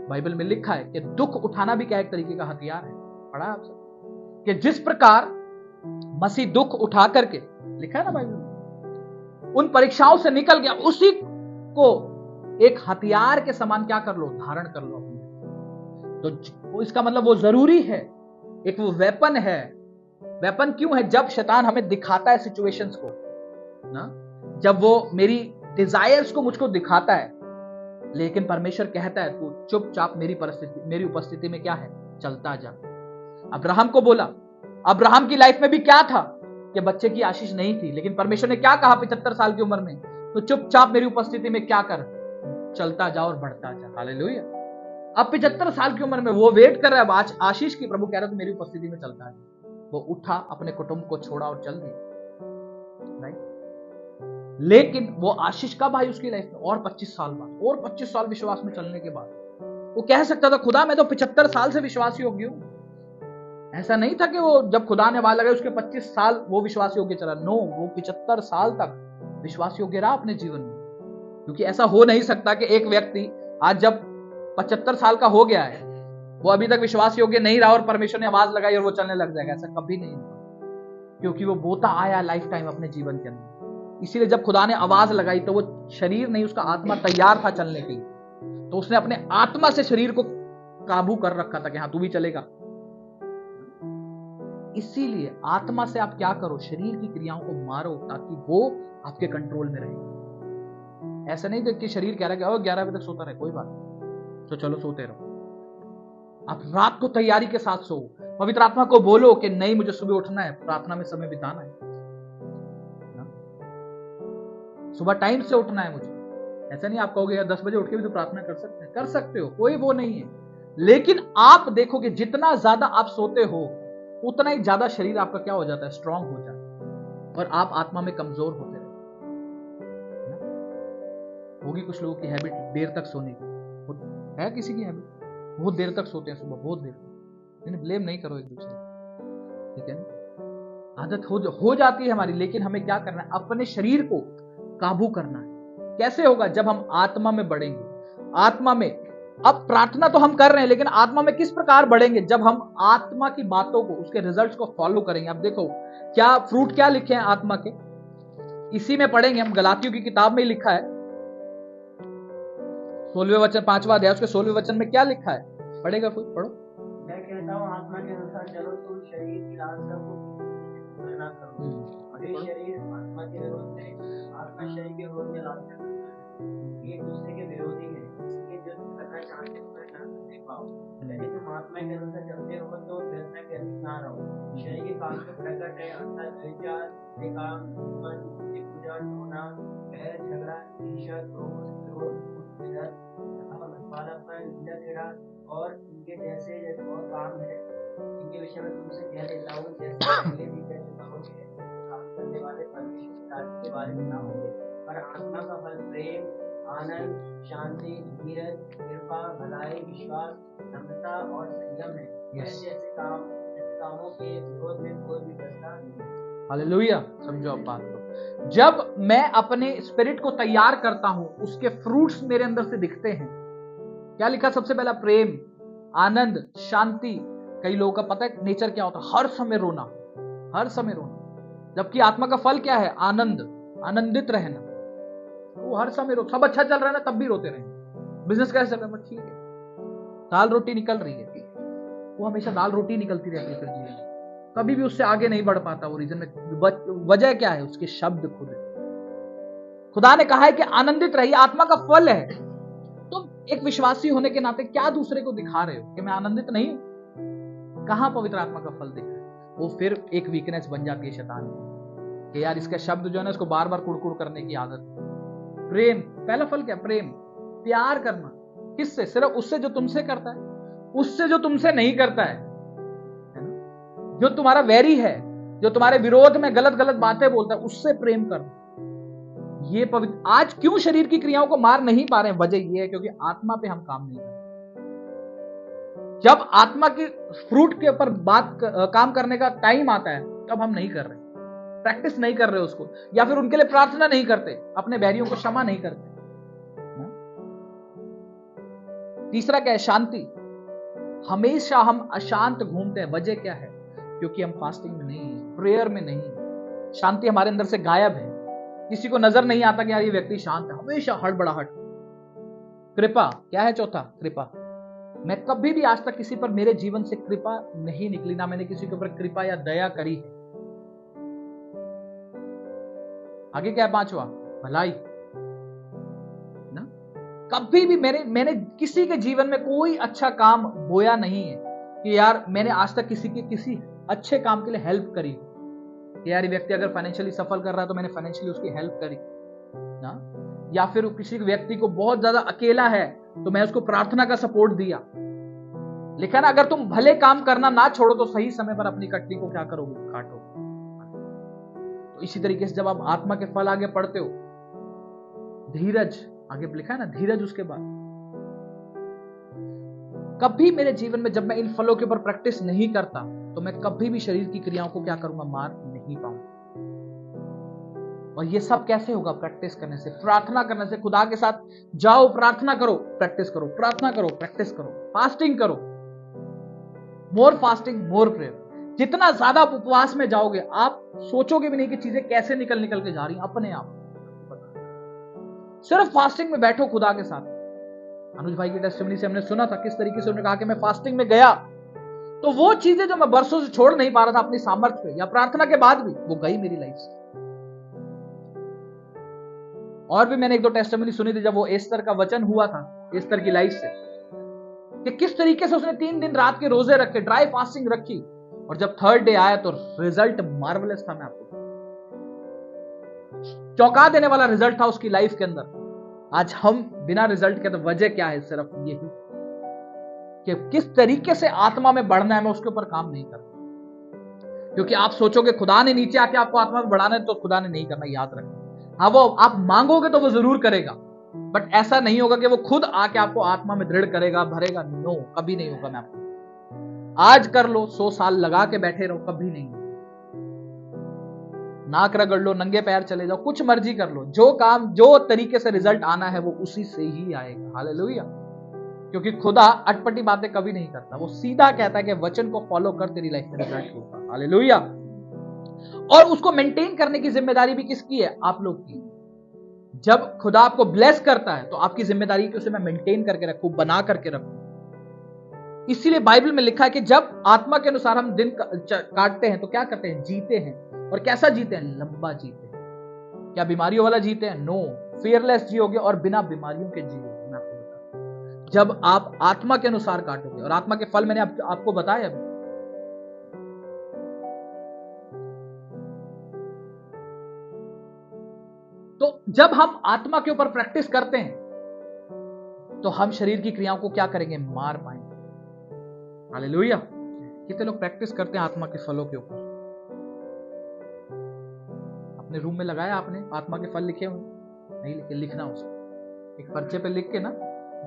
बाइबल में लिखा है कि दुख उठाना भी क्या एक तरीके का हथियार है। पढ़ा आपसे कि जिस प्रकार मसीह दुख उठा करके, लिखा है ना बाइबल में, उन परीक्षाओं से निकल गया, उसी को एक हथियार के समान क्या कर लो, धारण कर लो। तो इसका मतलब वो जरूरी है, एक वो वेपन है। वेपन क्यों है? जब शैतान हमें दिखाता है सिचुएशंस को ना, जब वो मेरी डिजायर्स को मुझको दिखाता है, लेकिन परमेश्वर कहता है तू चुपचाप मेरी उपस्थिति में क्या है, चलता जा। अब्राहम को बोला, अब्राहम की लाइफ में भी क्या था कि बच्चे की आशीष नहीं थी, लेकिन परमेश्वर ने क्या कहा 75 साल की उम्र में, तो चुपचाप मेरी उपस्थिति में क्या कर, चलता जा और बढ़ता जा। हालेलुया। अब 75 साल की उम्र में वो वेट कर रहा है आज आशीष की, प्रभु कह रहा है तो मेरी उपस्थिति में चलता है। वो उठा, अपने कुटुंब को छोड़ा और चल दिया। राइट। लेकिन वो आशीष कब आई उसकी लाइफ में? और 25 साल बाद, और 25 साल विश्वास में चलने के बाद वो कह सकता था खुदा मैं तो 75 साल से विश्वास योग्य हूं। ऐसा नहीं था कि वो जब खुदा ने आवाज लगाई उसके 25 साल वो विश्वास योग्य चला। नो, वो 75 साल तक विश्वास योग्य रहा अपने जीवन में। क्योंकि ऐसा हो नहीं सकता कि एक व्यक्ति आज जब 75 साल का हो गया है वो अभी तक विश्वास योग्य नहीं रहा और परमेश्वर ने आवाज लगाई और वो चलने लग जाएगा। ऐसा कभी नहीं होगा, क्योंकि वो बोता आया लाइफ टाइम अपने जीवन के अंदर। इसीलिए जब खुदा ने आवाज लगाई तो वो शरीर नहीं, उसका आत्मा तैयार था चलने के लिए। तो उसने अपने आत्मा से शरीर को काबू कर रखा था कि हाँ तू भी चलेगा। इसीलिए आत्मा से आप क्या करो, शरीर की क्रियाओं को मारो ताकि वो आपके कंट्रोल में रहे। ऐसा नहीं देख कि शरीर कह रहा है कि 11 बजे तक सोता रहे, कोई बात नहीं, तो चलो सोते रहो। आप रात को तैयारी के साथ सो, पवित्र आत्मा को बोलो कि नहीं मुझे सुबह उठना है, प्रार्थना में समय बिताना है, सुबह टाइम से उठना है मुझे। ऐसा नहीं आप कहोगे यार 10 बजे उठ के भी तो प्रार्थना कर सकते हैं, कर सकते हो, कोई वो नहीं है। लेकिन आप देखो कि जितना ज्यादा आप सोते हो उतना ही ज्यादा शरीर आपका क्या हो जाता है, स्ट्रांग हो जाता है, और आप आत्मा में कमजोर होते रहते। होगी कुछ लोगों की हैबिट देर तक सोने की, है किसी की हैबिट बहुत देर तक सोते हैं, सुबह बहुत देर तक। ब्लेम नहीं करो एक दूसरे, ठीक है ना? आदत हो जाती है हमारी, लेकिन हमें क्या करना है, अपने शरीर को काबू करना है। कैसे होगा? जब हम आत्मा में बढ़ेंगे। आत्मा में, अब प्रार्थना तो हम कर रहे हैं, लेकिन आत्मा में किस प्रकार बढ़ेंगे? जब हम आत्मा की बातों को, उसके रिजल्ट्स को फॉलो करेंगे। अब देखो क्या फ्रूट क्या लिखे हैं आत्मा के, इसी में पढ़ेंगे हम। गलातियों की किताब में ही लिखा है 16वें वचन 5वां अध्याय, उसके 16वें वचन में क्या लिखा है? पढ़ेगा कोई? पढ़ो। मैं कहता हूँ आत्मा के अनुसार चलो, तुम शरीर की लालसा को ना करो। और ये शरीर आत्मा के विरोध में, आत्मा शरीर के विरोध में लालसा करता है। ये एक दूसरे के विरोधी है, इसलिए जो तुम करना चाहते हो ना कर पाओ। यदि तुम आत्मा के अनुसार चलते हो तो व्यवस्था के अधीन ना रहो। शरीर के काम तो प्रकट है, अर्थात व्यभिचार, काम, मन, पूजा, होना, बैर, झगड़ा, ईर्ष्या, क्रोध, और इनके जैसे और काम है। इनके विषय में तुमसे कह देता हूँ, जैसे पहले भी कह चुका हूँ, काम करने वाले परमेश्वर के राज्य के बारे में ना होंगे। पर आत्मा का फल प्रेम, आनंद, शांति, धीरज, कृपा, भलाई, विश्वास, नम्रता और संयम है। ऐसे कामों के विरोध में कोई भी प्रस्ताव नहीं। हालेलुया। समझो अब बात को, जब मैं अपने स्पिरिट को तैयार करता हूं, उसके फ्रूट्स मेरे अंदर से दिखते हैं। क्या लिखा? सबसे पहला प्रेम, आनंद, शांति। कई लोगों का पता है नेचर क्या होता है, हर समय रोना, हर समय रोना। जबकि आत्मा का फल क्या है? आनंद, आनंदित रहना। वो हर समय रो, सब अच्छा चल रहा है ना तब भी रोते रहेंगे। बिजनेस कैसे चल रहा है? ठीक है, दाल रोटी निकल रही है, वो हमेशा दाल रोटी निकलती रहती है, फिर जीवन कभी भी उससे आगे नहीं बढ़ पाता। वो रीजन में वजह क्या है? उसके शब्द खुद है। खुदा ने कहा है कि आनंदित रहिए, आत्मा का फल है। तुम एक विश्वासी होने के नाते क्या दूसरे को दिखा रहे हो कि मैं आनंदित नहीं हूं? कहां पवित्र आत्मा का फल दिख रहा है? वो फिर एक वीकनेस बन जाती है शैतान की, कि यार इसका शब्द जो है ना, इसको बार बार कुड़कुड़ करने की आदत। प्रेम, पहला फल क्या? प्रेम, प्यार करना। किससे? सिर्फ उससे जो तुमसे करता है, उससे जो तुमसे नहीं करता है, जो तुम्हारा वैरी है, जो तुम्हारे विरोध में गलत गलत बातें बोलता है, उससे प्रेम करना। ये पवित्र। आज क्यों शरीर की क्रियाओं को मार नहीं पा रहे हैं? वजह यह है क्योंकि आत्मा पे हम काम नहीं कर रहे। जब आत्मा की फ्रूट के ऊपर काम करने का टाइम आता है तब हम नहीं कर रहे, प्रैक्टिस नहीं कर रहे उसको, या फिर उनके लिए प्रार्थना नहीं करते, अपने बैरियों को क्षमा नहीं करते। तीसरा क्या है? शांति। हमेशा हम अशांत घूमते हैं। वजह क्या है? क्योंकि हम फास्टिंग में नहीं, प्रेयर में नहीं। शांति हमारे अंदर से गायब है। किसी को नजर नहीं आता कि यार ये व्यक्ति शांत है, हमेशा हड़बड़ाहट। कृपा क्या है? चौथा, कृपा। मैं कभी भी आज तक किसी पर मेरे जीवन से कृपा नहीं निकली, ना मैंने किसी के ऊपर कृपा या दया करी है। आगे क्या है? पांचवा, भलाई ना। कभी भी मैंने किसी के जीवन में कोई अच्छा काम बोया नहीं है कि यार मैंने आज तक किसी अच्छे काम के लिए हेल्प करी, यार व्यक्ति अगर फाइनेंशियली सफल कर रहा है तो मैंने फाइनेंशियली उसकी हेल्प करी ना, या फिर किसी व्यक्ति को बहुत ज्यादा अकेला है तो मैं उसको प्रार्थना का सपोर्ट दिया। लिखा ना, अगर तुम भले काम करना ना छोड़ो तो सही समय पर अपनी कटनी को क्या करोगे? काटो। तो इसी तरीके से जब आप आत्मा के फल आगे पढ़ते हो धीरज, आगे लिखा है ना धीरज उसके बाद। कभी मेरे जीवन में जब मैं इन फलों के ऊपर प्रैक्टिस नहीं करता तो मैं कभी भी शरीर की क्रियाओं को क्या करूंगा, मार नहीं पाऊंगा। और ये सब कैसे होगा? प्रैक्टिस करने से, प्रार्थना करने से। खुदा के साथ जाओ, प्रार्थना करो, प्रैक्टिस करो, प्रार्थना करो, प्रैक्टिस करो, फास्टिंग करो, मोर फास्टिंग मोर प्रेयर। जितना ज्यादा आप उपवास में जाओगे, आप सोचोगे भी नहीं कि चीजें कैसे निकल के जा रही हैं अपने आप। सिर्फ फास्टिंग में बैठो खुदा के साथ। अनुज भाई की टेस्टिमनी से हमने सुना था किस तरीके से उन्होंने कहा कि मैं फास्टिंग में गया तो वो चीजें जो मैं बरसों से छोड़ नहीं पा रहा था अपनी सामर्थ्य पे या प्रार्थना के बाद भी, वो गई मेरी लाइफ से। और भी मैंने एक दो टेस्टिमनी सुनी थी जब वो एस्तर का वचन हुआ था, एस्तर की लाइफ से, कि किस तरीके से उसने 3 दिन रात के रोजे रखे, ड्राई फास्टिंग रखी, और जब थर्ड डे आया तो रिजल्ट मार्वलस था। मैं आपको चौंका देने वाला रिजल्ट था उसकी लाइफ के अंदर। आज हम बिना रिजल्ट के, तो वजह क्या है? सिर्फ यही कि किस तरीके से आत्मा में बढ़ना है, मैं उसके ऊपर काम नहीं करता। क्योंकि आप सोचोगे खुदा ने नीचे आके आपको आत्मा में बढ़ाना है, तो खुदा ने नहीं करना, याद रखना। हाँ, वो आप मांगोगे तो वो जरूर करेगा, बट ऐसा नहीं होगा कि वो खुद आके आपको आत्मा में दृढ़ करेगा, भरेगा। नो, कभी नहीं होगा। मैं आपको आज कर लो, 100 साल लगा के बैठे रहो, कभी नहीं। नाक रगड़ लो, नंगे पैर चले जाओ, कुछ मर्जी कर लो, जो काम जो तरीके से रिजल्ट आना है वो उसी से ही आएगा। हालेलुया। क्योंकि खुदा अटपटी बातें कभी नहीं करता, वो सीधा कहता है कि वचन को फॉलो कर, तेरी लाइफ में रिजल्ट होगा। हालेलुया। और उसको मेंटेन करने की जिम्मेदारी भी किसकी है? आप लोग की। जब खुदा आपको ब्लेस करता है तो आपकी जिम्मेदारी कि उसे मैं मेंटेन करके रखूं, बना करके रखूं। इसीलिए बाइबल में लिखा है कि जब आत्मा के अनुसार हम दिन काटते हैं तो क्या करते हैं? जीते हैं। और कैसा जीते हैं? लंबा जीते हैं। क्या बीमारियों वाला जीते हैं? नो, फियरलेस जियोगे और बिना बीमारियों के जियोगे। मैं आपको बताता हूं, जब आप आत्मा के अनुसार काटोगे। और आत्मा के फल मैंने आपको बताया अभी। तो जब हम आत्मा के ऊपर प्रैक्टिस करते हैं तो हम शरीर की क्रियाओं को क्या करेंगे? मार पाएंगे। हालेलुया। कितने लोग प्रैक्टिस करते हैं आत्मा के फलों के ऊपर? अपने रूम में लगाया आपने आत्मा के फल लिखे हुए? नहीं लिखे, लिखना उसको एक पर्चे पे लिख के ना,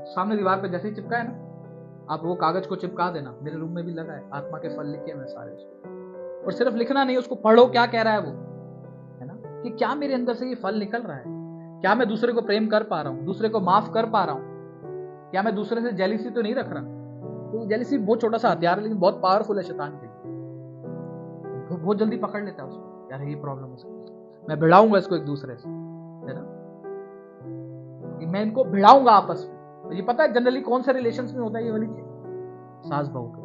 सामने दीवार पे जैसे ही चिपका है ना, आप वो कागज को चिपका देना। मेरे रूम में भी लगा है, आत्मा के फल लिखे हुए सारे उसको। और सिर्फ लिखना नहीं, उसको पढ़ो, क्या कह रहा है वो, है ना, कि क्या मेरे अंदर से ये फल निकल रहा है? क्या मैं दूसरे को प्रेम कर पा रहा हूं? दूसरे को माफ कर पा रहा हूं? क्या मैं दूसरे से जेलिसी तो नहीं रख रहा? तो जेलिसी बहुत छोटा सा हथियार है, लेकिन बहुत पावरफुल है शैतान के लिए। बहुत जल्दी पकड़ लेता है उसको, यार ये प्रॉब्लम हो सकती है, मैं भिड़ाऊंगा इसको एक दूसरे से, है ना, मैं इनको भिड़ाऊंगा आपस में। तो ये पता है जनरली कौन से रिलेशंस में होता है ये वाली चीज? सास बहू के,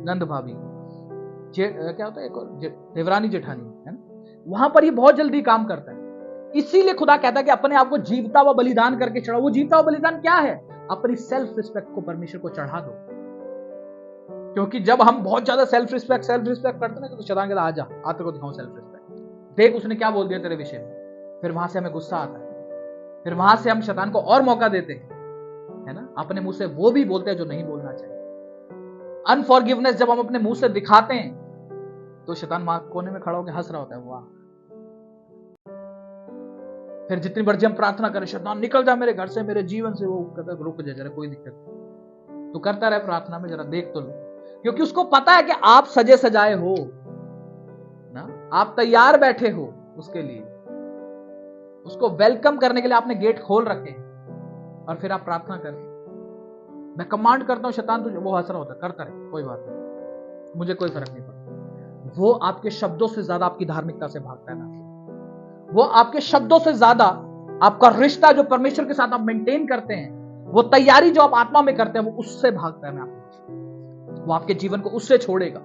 नंद भाभी, क्या होता है एक और, देवरानी जेठानी, है ना, वहां पर ये बहुत जल्दी काम करता है। इसीलिए खुदा कहता है कि अपने आप को जीवता हुआ बलिदान करके चढ़ाओ। वो जीवता हुआ बलिदान क्या है? अपनी सेल्फ रिस्पेक्ट को परमेश्वर को चढ़ा दो। क्योंकि जब हम बहुत ज्यादा सेल्फ रिस्पेक्ट करते हैं तो शैतान कहता है आजा, आ तेरे को दिखाऊं सेल्फ रिस्पेक्ट, देख उसने क्या बोल दिया तेरे विषय में। फिर वहां से हमें गुस्सा आता है, फिर वहां से हम शैतान को और मौका देते हैं, है ना, अपने मुंह से वो भी बोलते हैं जो नहीं बोलना चाहिए। अनफॉरगिवनेस जब हम अपने मुंह से दिखाते हैं तो शैतान वहां कोने में खड़ा होकर हंस रहा होता है, वाह। फिर जितनी मर्जी हम प्रार्थना करें, शैतान निकल जा मेरे घर से, मेरे जीवन से, वो कहता है रुक जा जरा, कोई दिक्कत नहीं, तो करता रहे प्रार्थना में, जरा देख तो लो। क्योंकि उसको पता है कि आप सजे सजाए हो ना, आप तैयार बैठे हो उसके लिए, उसको वेलकम करने के लिए आपने गेट खोल रखे हैं। और फिर आप प्रार्थना करें, मैं कमांड करता हूं शैतान तुझे, वो हंस रहा होता है, करता रहे, कोई बात नहीं, मुझे कोई फर्क नहीं पड़ता। वो आपके शब्दों से ज्यादा आपकी धार्मिकता से भागता है ना, वो आपके शब्दों से ज्यादा आपका रिश्ता जो परमेश्वर के साथ आप मेंटेन करते हैं, वो तैयारी जो आप आत्मा में करते हैं, वो उससे भागता है। मैं आपको, वो आपके जीवन को उससे छोड़ेगा।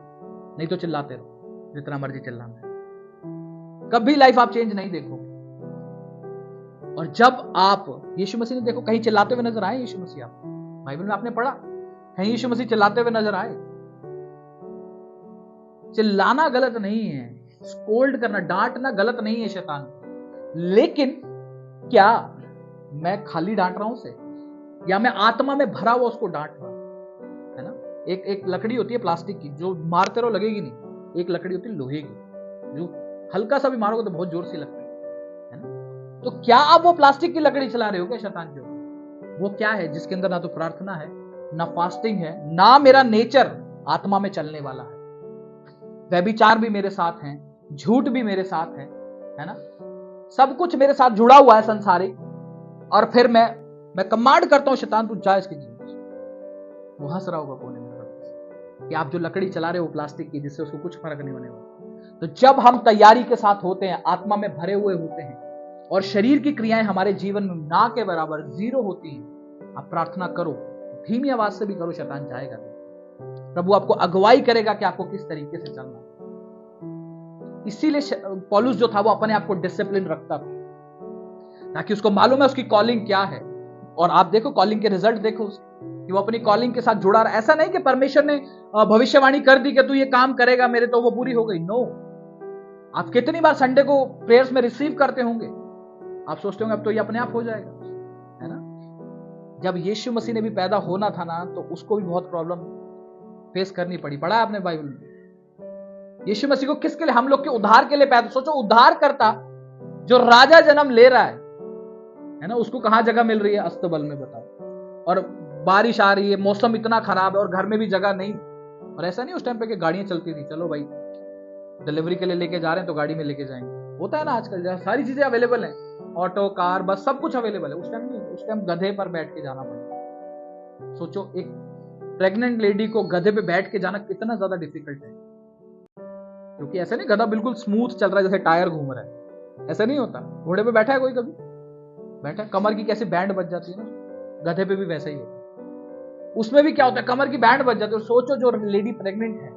नहीं तो चिल्लाते रहो जितना मर्जी चिल्लाना है, कभी लाइफ आप चेंज नहीं देखोगे। और जब आप यीशु मसीह ने देखो कहीं चिल्लाते हुए नजर आए? यीशु मसीह, आप बाइबल में आपने पढ़ा कहीं यीशु मसीह चिल्लाते हुए नजर आए? चिल्लाना गलत नहीं है, स्कोल्ड करना, डांटना गलत नहीं है शैतान, लेकिन क्या मैं खाली डांट रहा हूं उसे, या मैं आत्मा में भरा हुआ उसको डांट रहा हूं? है ना, एक लकड़ी होती है प्लास्टिक की, जो मारते रहो लगेगी नहीं। एक लकड़ी होती है लोहे की, जो हल्का सा भी मारोगे तो बहुत जोर से लगती है ना। तो तो क्या आप वो प्लास्टिक की लकड़ी चला रहे हो क्या शैतान के ऊपर? वो क्या है जिसके अंदर ना तो प्रार्थना है, ना फास्टिंग है, ना मेरा नेचर आत्मा में चलने वाला है। व्यभिचार भी मेरे साथ है, झूठ भी मेरे साथ है ना, सब कुछ मेरे साथ जुड़ा हुआ है संसारिक। और फिर मैं कमांड करता हूं शैतान तू जा इसकी जीवन से। वो हंस रहा होगा कोने में कि आप जो लकड़ी चला रहे हो प्लास्टिक की, जिससे उसको कुछ फर्क नहीं होने वाला। तो जब हम तैयारी के साथ होते हैं, आत्मा में भरे हुए होते हैं और शरीर की क्रियाएं हमारे जीवन में ना के बराबर जीरो होती हैं, आप प्रार्थना करो, धीमी आवाज से भी करो, शैतान जाएगा नहीं। प्रभु आपको अगुवाई करेगा कि आपको किस तरीके से चलना है। इसीलिए पौलुस जो था वो अपने आप को डिसिप्लिन रखता था, ताकि उसको मालूम है उसकी कॉलिंग क्या है। और आप देखो कॉलिंग के रिजल्ट देखो उसके, कि वो अपनी कॉलिंग के साथ जुड़ा रहा। ऐसा नहीं कि परमेश्वर ने भविष्यवाणी कर दी कि तू ये काम करेगा मेरे, तो वो पूरी हो गई। नो, आप कितनी बार संडे को प्रेयर्स में रिसीव करते होंगे, आप सोचते होंगे अब तो ये अपने आप हो जाएगा, है ना। जब यीशु मसीह ने भी पैदा होना था ना, तो उसको भी बहुत प्रॉब्लम फेस करनी पड़ी। पढ़ा है आपने बाइबल में? यीशु मसीह को किसके लिए? हम लोग के उद्धार के लिए पैदा। सोचो, उद्धार करता जो राजा जन्म ले रहा है ना, उसको कहां जगह मिल रही है? अस्तबल में, बताओ। और बारिश आ रही है, मौसम इतना खराब है और घर में भी जगह नहीं। और ऐसा नहीं उस टाइम पे कि गाड़ियां चलती थी, चलो भाई डिलीवरी के लिए लेके जा रहे हैं तो गाड़ी में लेके जाएंगे। होता है ना आजकल सारी चीजें अवेलेबल हैं, ऑटो, कार, बस सब कुछ अवेलेबल है। उस टाइम नहीं, उस टाइम गधे पर बैठ के जाना पड़ता। सोचो, एक प्रेग्नेंट लेडी को गधे पे बैठ के जाना कितना ज्यादा डिफिकल्ट है। क्योंकि ऐसे नहीं गधा बिल्कुल स्मूथ चल रहा है जैसे टायर घूम रहा है, ऐसा नहीं होता। घोड़े पे बैठा है कोई कभी? बैठा है, कमर की कैसे बैंड बज जाती है ना, गधे पे भी वैसा ही होता है। उसमें भी क्या होता है, कमर की बैंड बज जाती है। सोचो जो लेडी प्रेग्नेंट है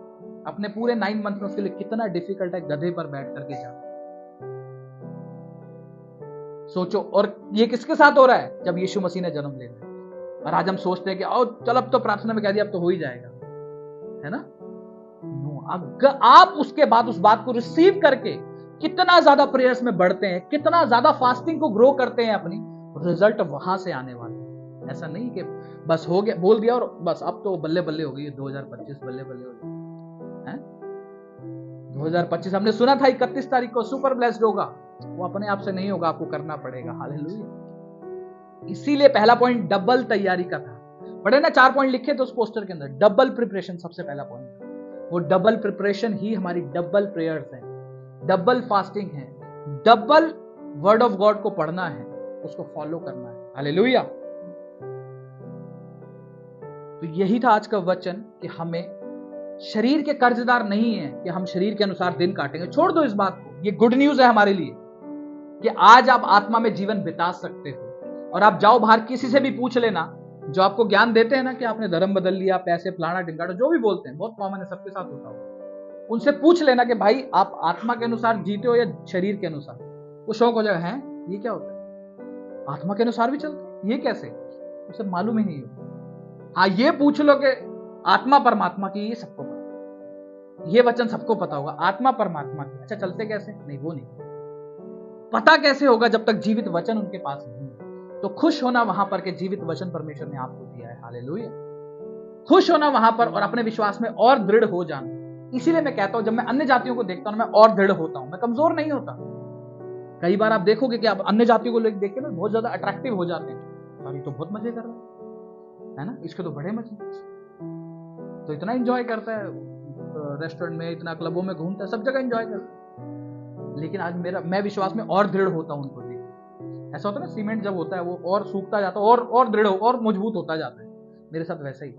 अपने पूरे 9 मंथ में, उसके लिए कितना डिफिकल्ट है गधे पर बैठ करके जाना। सोचो, और ये किसके साथ हो रहा है? जब यीशु मसीह ने जन्म ले लिया। और आज हम सोचते हैं कि आओ चल अब तो प्रार्थना में कह दिया अब तो हो ही जाएगा, है ना। अगर आप उसके बाद उस बात को रिसीव करके कितना ज्यादा प्रेयर्स में बढ़ते हैं, कितना ज्यादा फास्टिंग को ग्रो करते हैं अपनी, रिजल्ट वहां से आने वाला है। ऐसा नहीं कि बस हो गया, बोल दिया और बस अब तो बल्ले बल्ले हो गई 2025, बल्ले बल्ले हो गई। 2025 हमने सुना था 31 तारीख को सुपर ब्लेस्ड होगा, वो अपने आप से नहीं होगा, आपको करना पड़ेगा। हालेलुया। इसीलिए पहला पॉइंट डबल तैयारी का था। पढ़े ना, 4 पॉइंट लिखे थे उस पोस्टर के अंदर। डबल प्रिपरेशन सबसे पहला पॉइंट। वो डबल प्रिपरेशन ही हमारी डबल प्रेयर्स है, डबल फास्टिंग है, डबल वर्ड ऑफ गॉड को पढ़ना है, उसको फॉलो करना है। हालेलुया। तो यही था आज का वचन कि हमें शरीर के कर्जदार नहीं है कि हम शरीर के अनुसार दिन काटेंगे। छोड़ दो इस बात को। ये गुड न्यूज है हमारे लिए कि आज आप आत्मा में जीवन बिता सकते हो। और आप जाओ बाहर, किसी से भी पूछ लेना, जो आपको ज्ञान देते हैं ना कि आपने धर्म बदल लिया, पैसे फलाना ढिंगाड़ा, जो भी बोलते हैं, बहुत कॉमन है, सबके साथ होता हो। उनसे पूछ लेना कि भाई आप आत्मा के अनुसार जीते हो या शरीर के अनुसार। वो शौक हो जाएगा, है ये क्या होता है, आत्मा के अनुसार भी चलते, ये कैसे? उसे मालूम ही नहीं हो। हाँ, ये पूछ लो कि आत्मा परमात्मा की, ये सबको पता, ये वचन सबको पता होगा, आत्मा परमात्मा की। अच्छा, चलते कैसे? नहीं, वो नहीं पता। कैसे होगा? जब तक जीवित वचन उनके पास नहीं। तो खुश होना वहां पर कि जीवित वचन परमेश्वर ने आपको दिया है। हालेलुया। खुश होना वहां पर और अपने विश्वास में और दृढ़ हो जाना। इसीलिए मैं कहता हूं, जब मैं अन्य जातियों को देखता हूं मैं और दृढ़ होता हूं, मैं कमजोर नहीं होता। कई बार आप देखोगे कि आप अन्य जातियों को लोग देख के ना बहुत ज्यादा अट्रैक्टिव हो जाते हैं। अरे तो बहुत मजे कर रहा है ना, इसके तो बड़े मजे, तो इतना एंजॉय करता है, रेस्टोरेंट में, इतना क्लबों में घूमता है, सब जगह एंजॉय करता है। लेकिन आज मैं विश्वास में और दृढ़ होता हूं उनको देख। ऐसा होता है ना, सीमेंट जब होता है वो और सूखता जाता है और दृढ़ और मजबूत होता जाता है। मेरे साथ वैसा ही।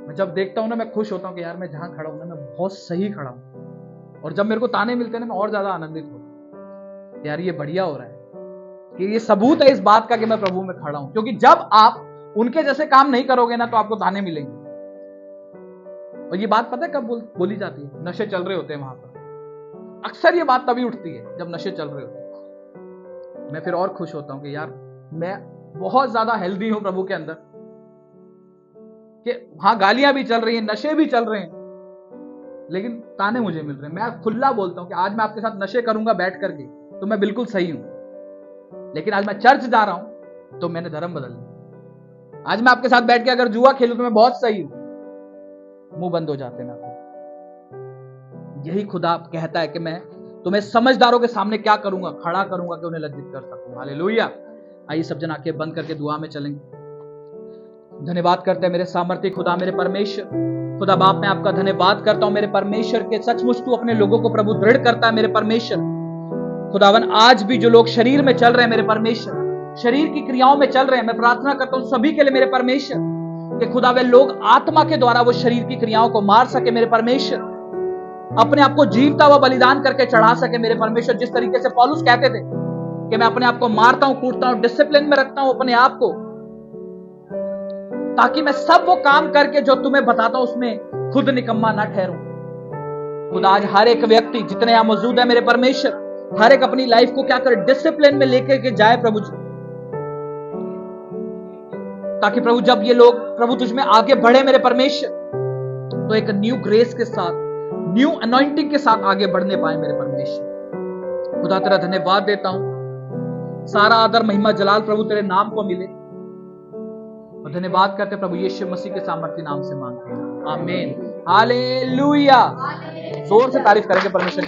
मैं जब देखता हूं ना, मैं खुश होता हूं कि यार मैं जहां खड़ा हूं ना, मैं बहुत सही खड़ा हूं। और जब मेरे को ताने मिलते हैं ना, मैं और ज्यादा आनंदित होता हूं, यार ये बढ़िया हो रहा है, कि ये सबूत है इस बात का कि मैं प्रभु में खड़ा हूं। क्योंकि जब आप उनके जैसे काम नहीं करोगे ना, तो आपको ताने मिलेंगे। और ये बात पता है कब बोली जाती है? नशे चल रहे होते हैं वहां पर। अक्सर ये बात तभी उठती है जब नशे चल रहे होते हैं। मैं फिर और खुश होता हूं कि यार मैं बहुत ज्यादा हेल्दी हूं प्रभु के अंदर, कि हाँ गालियां भी चल रही हैं, नशे भी चल रहे हैं, लेकिन ताने मुझे मिल रहे हैं। मैं खुला बोलता हूं कि आज मैं आपके साथ नशे करूंगा बैठ करके तो मैं बिल्कुल सही हूं, लेकिन आज मैं चर्च जा रहा हूं तो मैंने धर्म बदल लिया। आज मैं आपके साथ बैठ के अगर जुआ खेलूं तो मैं बहुत सही हूं, मुंह बंद हो जाते हैं। यही खुदा कहता है कि मैं तो मैं समझदारों के सामने क्या करूंगा, खड़ा करूंगा कि उन्हें लज्जित कर सकूं। हालेलुया। आइए सब जन आंखें बंद करके दुआ में चलेंगे। धन्यवाद करते हैं मेरे सामर्थ्य खुदा, मेरे परमेश्वर खुदा बाप, मैं आपका धन्यवाद करता हूं मेरे परमेश्वर के, सचमुच तू अपने लोगों को प्रभु दृढ़ करता है मेरे परमेश्वर। खुदावन आज भी जो लोग शरीर में चल रहे हैं मेरे परमेश्वर, शरीर की क्रियाओं में चल रहे हैं, मैं प्रार्थना करता हूं सभी के लिए मेरे परमेश्वर कि खुदा वे लोग आत्मा के द्वारा वो शरीर की क्रियाओं को मार सके मेरे परमेश्वर, अपने आप को जीवता हुआ बलिदान करके चढ़ा सके मेरे परमेश्वर। जिस तरीके से पौलुस कहते थे कि मैं अपने आप को मारता हूं, कूटता हूं, डिसिप्लिन में रखता हूं अपने आप को, ताकि मैं सब वो काम करके जो तुम्हें बताता हूं उसमें खुद निकम्मा ना ठहरूं। खुदा आज हर एक व्यक्ति जितने यहां मौजूद है मेरे परमेश्वर, हर एक अपनी लाइफ को क्या करे, डिसिप्लिन में लेकर के जाए प्रभु जी, ताकि प्रभु जब ये लोग प्रभु तुझ में आगे बढ़े मेरे परमेश्वर, तो एक न्यू ग्रेस के साथ, न्यू अनॉइंटिंग के साथ आगे बढ़ने पाए मेरे परमेश्वर। खुदा तेरा धन्यवाद देता हूं, सारा आदर महिमा जलाल प्रभु तेरे नाम को मिले, और धन्यवाद करते प्रभु यीशु मसीह के सामर्थ्य नाम से मांगते हैं, आमीन। हालेलुया। जोर से तारीफ करेंगे परमेश्वर।